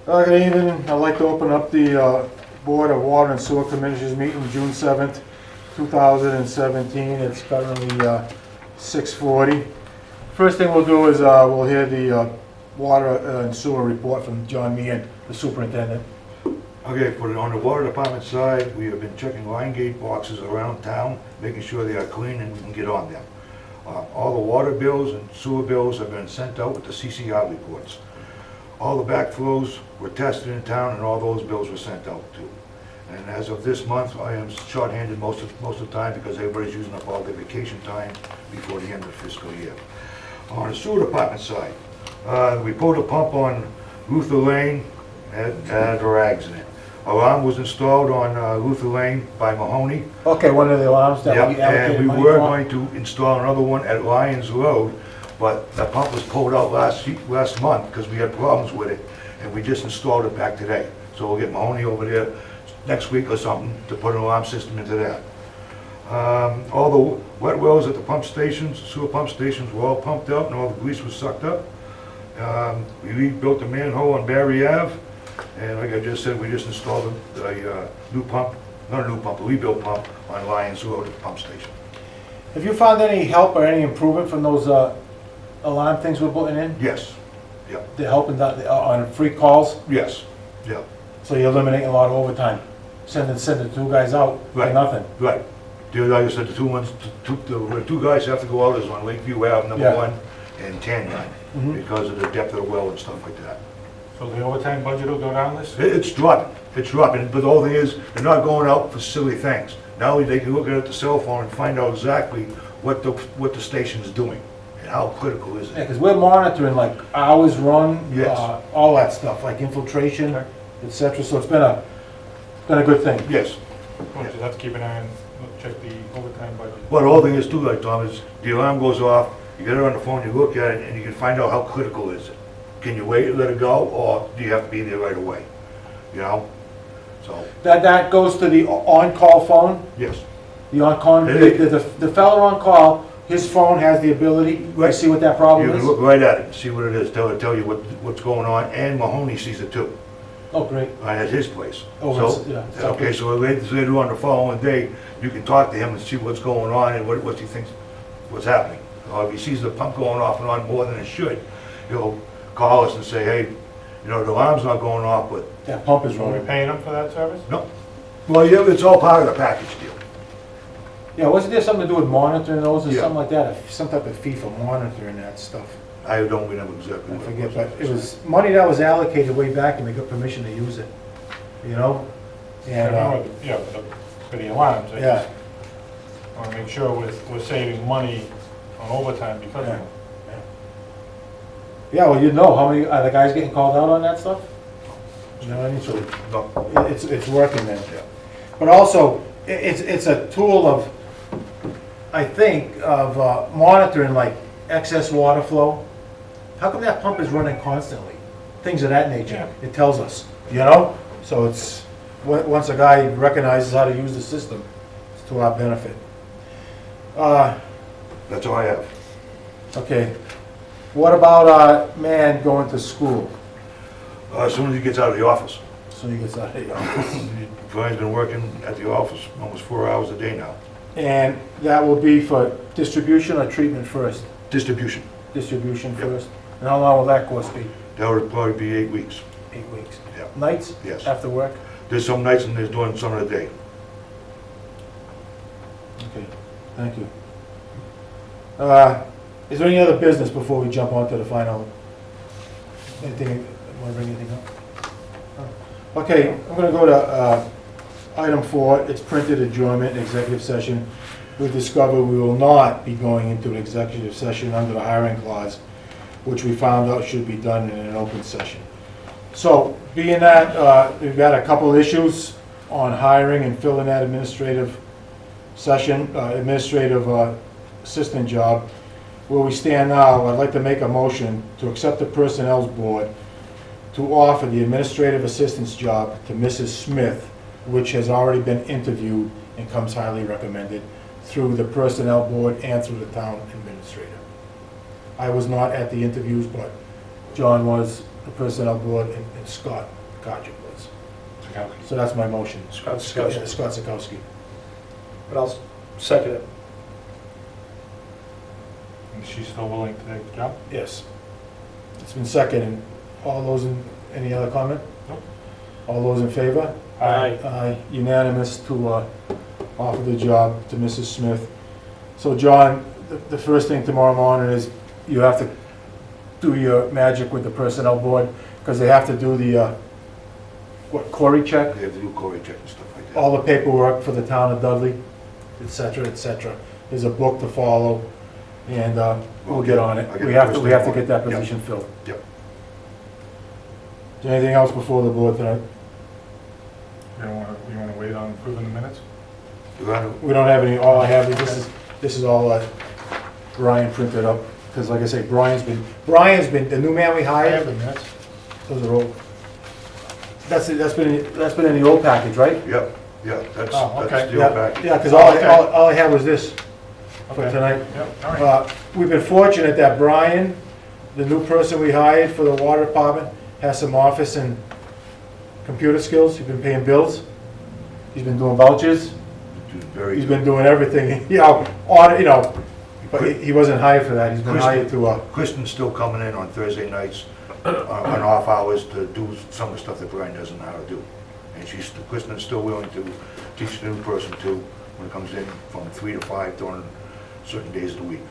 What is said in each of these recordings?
Good evening. I'd like to open up the Board of Water and Sewer Commissioners meeting June 7th, 2017. It's currently 6:40. First thing we'll do is we'll hear the water and sewer report from John Meehan, the superintendent. Okay, on the water department side, we have been checking line gate boxes around town, making sure they are clean and we can get on them. All the water bills and sewer bills have been sent out with the CCR reports. All the backflows were tested in town and all those bills were sent out too. And as of this month, I am short-handed most of the time because everybody's using up all their vacation time before the end of the fiscal year. On the sewer department side, we pulled a pump on Luther Lane and had a rags in it. Alarm was installed on Luther Lane by Mahoney. Okay, one of the alarms that we Yep, allocated and we money were for. going to install another one at Lyons Road, but the pump was pulled out last month because we had problems with it, and we just installed it back today. So we'll get Mahoney over there next week or something to put an alarm system into that. All the wet wells at the pump stations, sewer pump stations were all pumped out and all the grease was sucked up. We rebuilt the manhole on Barry Ave, and like I just said, we just installed a new pump, not a new pump, a rebuilt pump on Lyons Road at the pump station. Have you found any help or any improvement from those alarm things we're putting in? Yes, yeah, They're helping on free calls, yes, yeah, so you're eliminating a lot of overtime. Sending two guys out for Right. nothing. right. Like I said, the two guys have to go out is on Lakeview Ave, number Yeah. 1, and Tanyon, because of the depth of the well and stuff like that. So the overtime budget will go down this? It's dropping, but the whole thing is, they're not going out for silly things. Now they can look at the cell phone and find out exactly what the station's doing and how critical is Yeah, it. because we're monitoring like hours run, Yes. all that stuff, like infiltration, etc. So it's been a good thing. Yes, We'll just have to keep an eye on, check the overtime budget. but the whole thing is too, like Tom, is the alarm goes off, you get it on the phone, you look at it, and you can find out how critical is it. Can you wait and let it go, or do you have to be there right away? You know? So, That goes to the on-call phone. yes. The on-call, the fella on call, his phone has the ability to Right. see what that problem You can is. look right at it and see what it is, tell you what's going on, and Mahoney sees it too, Oh, great. right at his place. Oh, So, yeah. okay, so later on the following day, you can talk to him and see what's going on and what he thinks, what's happening. Or if he sees the pump going off and on more than it should, he'll call us and say, hey, you know, the alarm's not going off, but, That pump is Are we running. paying them for that service? no. Well, yeah, it's all part of the package deal. Yeah, wasn't there something to do with monitoring those or Yeah. something like that? Some type of fee for monitoring that stuff. I don't remember exactly I what forget, it but was. it was money that was allocated way back and we got permission to use it, you know? And, Yeah, for the alarms. I yeah, just want to make sure we're saving money on overtime because of yeah. it. Yeah, well, you know, how many, are the guys getting called out on that stuff? You know what I mean? So No, it's working then. yeah. But also, it's a tool of, I think, of monitoring like excess water flow. How come that pump is running constantly? Things of that nature. It tells us, you know? So it's, once a guy recognizes how to use the system, it's to our benefit. That's all I have. Okay. What about our man going to school? As soon as he gets out of the office. So he gets out of the office. Brian's been working at the office almost 4 hours a day now. And that will be for distribution or treatment first? Distribution, Distribution Yep. first. And how long will that course be? that would probably be 8 weeks. 8 weeks. Yeah. Nights? Yes. After work? There's some nights and there's doing some of the day. Okay, thank you. Is there any other business before we jump on to the final? Anything, want to bring anything up? Oh. Okay, I'm going to go to item 4. It's printed adjournment and executive session. We discovered we will not be going into an executive session under the hiring clause, which we found out should be done in an open session. So, being that we've got a couple issues on hiring and filling that administrative session, administrative assistant job, where we stand now, I'd like to make a motion to accept the Personnel's Board to offer the administrative assistant's job to Mrs. Smith, which has already been interviewed and comes highly recommended through the Personnel Board and through the town administrator. I was not at the interviews, but John was, the personnel board, and Scott Carter was. Sakowski. So that's my motion. Scott Yeah, Sikowski. Scott Sikowski. But I'll second it. Is she still willing to take the job? Yes. It's been seconded. All those in, any other comment? Nope. All those in favor? Aye. Aye, unanimous to offer the job to Mrs. Smith. So John, the first thing tomorrow morning is you have to do your magic with the personnel board, because they have to do the, what, query check? They have to do Cory check and stuff like that. All the paperwork for the town of Dudley, et cetera, et cetera. There's a book to follow, and we'll get on it. I'll get We the have to, first we have to thing get that on it. Yep. position filled. Yep. Is there anything else before the board tonight? You wanna wait on approving the minutes? We're gonna- We don't have any, all I have, this is all Brian printed up, because like I say, Brian's been, the new man we I have hired, the minutes. those are old. That's been in the old package, right? Yep, yeah, that's Oh, okay. the old Yeah, package. yeah, because Oh, okay. all I had was this for Okay. tonight. Yep, all right. We've been fortunate that Brian, the new person we hired for the water department, has some office and computer skills. He's been paying bills. He's been doing vouchers. Very He's good. been doing everything, but he wasn't hired for that. He's been hired to, Kristen's still coming in on Thursday nights on off hours to do some of the stuff that Brian doesn't know how to do. And Kristen's still willing to teach the new person too, when it comes in from 3 to 5 during certain days of the week.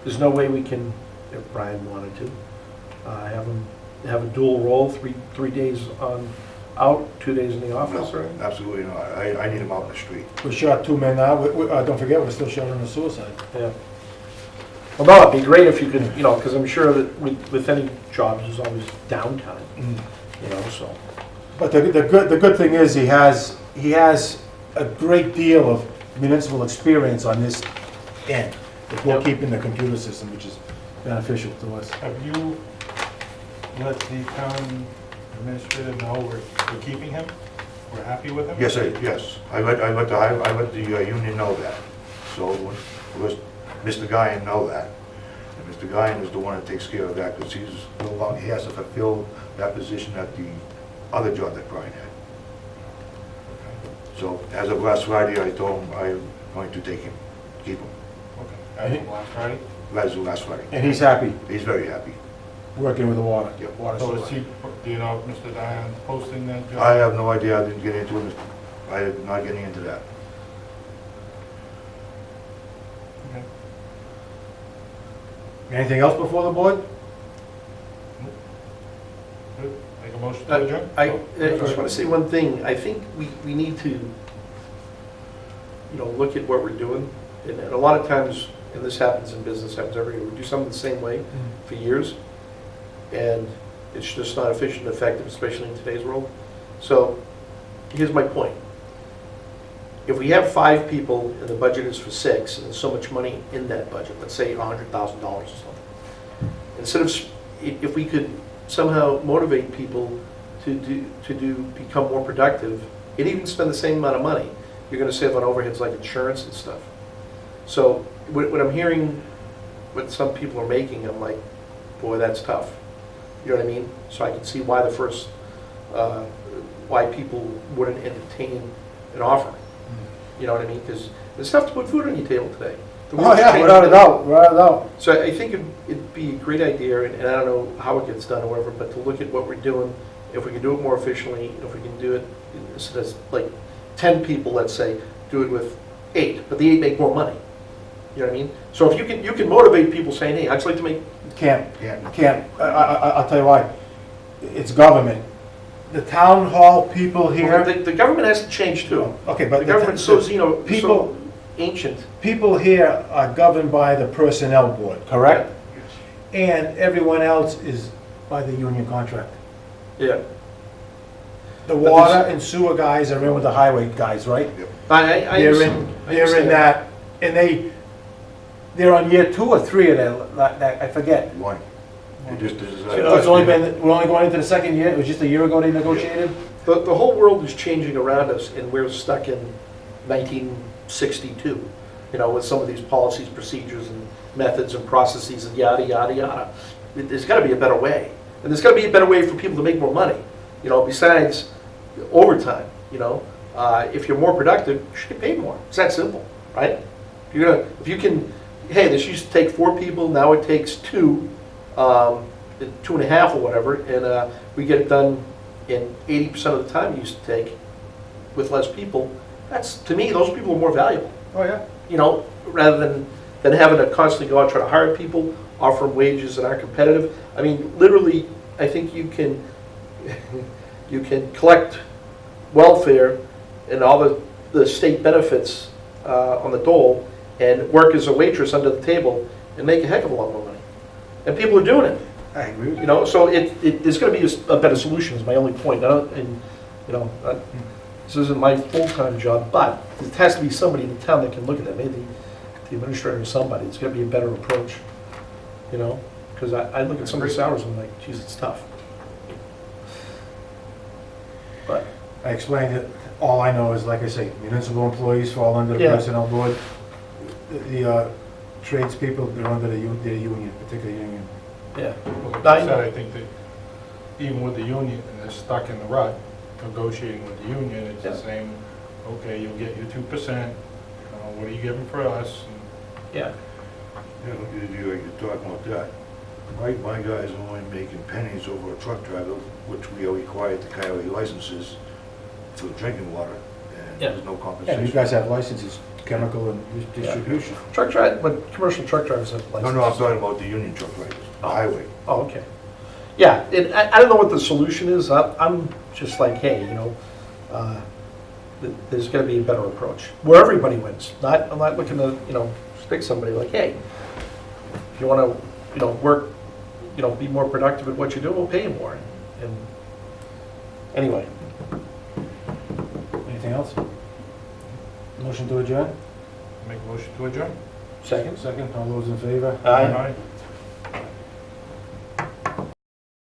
There's no way we can, if Brian wanted to, have him have a dual role, three days out, 2 days in the office, No, right? absolutely not. I need him out in the street. we shot 2 men now. Don't forget, we're still short on the suicide. Yeah. Well, no, it'd be great if you could, because I'm sure that with any job, there's always downtime, so. But the good thing is he has a great deal of municipal experience on this end, the bookkeeping, the computer system, which is beneficial to us. Have you let the town administrator know we're keeping him? We're happy with him? Yes, I let the union know that. So Mr. Guyan know that. And Mr. Guyan is the one that takes care of that, because he has to fulfill that position at the other job that Brian had. So as of last Friday, I told him I'm going to keep him, Okay. As of last Friday? as of last Friday. And he's happy He's very happy. working with the water. Yep. Water So is supply. do you know if Mr. Diane's posting that job? I have no idea, I didn't get into it, I'm not getting into that. Okay. Anything else before the board? Good. Make a motion to adjourn? I just want to say one thing. I think we need to, look at what we're doing. And a lot of times, and this happens in business, happens every year, we do something the same way for years. And it's just not efficient and effective, especially in today's world. So here's my point. If we have 5 people and the budget is for 6, and there's so much money in that budget, let's say $100,000 or something. Instead of, if we could somehow motivate people to become more productive, and even spend the same amount of money, you're going to save on overheads like insurance and stuff. So when I'm hearing what some people are making, I'm like, boy, that's tough. You know what I mean? So I can see why why people wouldn't entertain an offer. You know what I mean? Because it's tough to put food on your table today. The Oh world's yeah, changing. without a doubt, without a doubt. So I think it'd be a great idea, and I don't know how it gets done or whatever, but to look at what we're doing, if we can do it more efficiently, if we can do it, instead of like 10 people, let's say, do it with 8, but the 8 make more money. You know what I mean? So if you can motivate people saying, hey, I'd just like to make... Can't. Yeah. I'll tell you why. It's government. The town hall people here. The government has to change too. Okay, but The government's so, people- so ancient. People here are governed by the personnel board, correct? And everyone else is by the union contract. Yeah. The But water and sewer guys are in with the highway guys, right? Yep. I They're understand. in that, and they're on year 2 or 3 of that, I forget. One. It just is. It's only been, we're only going into the 2nd year, it was just a year ago they negotiated? The whole world is changing around us, and we're stuck in 1962, with some of these policies, procedures, and methods and processes, and yada, yada, yada. There's got to be a better way. And there's gotta be a better way for people to make more money, you know, besides overtime, you know? If you're more productive, you should get paid more. It's that simple, right? If you can, hey, this used to take 4 people, now it takes 2, 2.5 or whatever, and we get it done in 80% of the time it used to take with less people. That's, to me, those people are more valuable. Oh, yeah. You know, rather than having to constantly go out and try to hire people, offer them wages that aren't competitive. I mean, literally, I think you can you can collect welfare and all the state benefits on the dole and work as a waitress under the table and make a heck of a lot more money. And people are doing it. I agree with You know, so there's going to be a better solution. Is my only point. And you know, this isn't my full-time job, but there has to be somebody in the town that can look at that. Maybe the administrator or somebody. It's got to be a better approach. You know, because I look at some of the salaries and I'm like, geez, it's tough. But I explained it, all I know is, like I say, municipal employees fall under the Yeah. personnel board. The tradespeople, they're under the union, particular union. yeah, Well, like I I said, know. I think that even with the union, and they're stuck in the rut, negotiating with the union, it's the Yeah. same, okay, you'll get your 2%, what are you giving for us? yeah, Yeah, you're talking about that. My guys are only making pennies over a truck driver, which we are required to carry licenses for drinking water, and Yeah. there's no Yeah, compensation. you guys have licenses, chemical and distribution. truck drive, but commercial truck drivers have licenses. No, I'm talking about the union truck drivers, the highway. Oh, okay. Yeah, and I don't know what the solution is. I'm just like, hey, you know, there's got to be a better approach where everybody wins. I'm not looking to, you know, stick somebody like, hey, if you want to, you know, work, you know, be more productive at what you do, we'll pay you more. And anyway, Anything else? Motion to adjourn? Make a motion to adjourn? second. Second, all those in favor? Aye. Aye.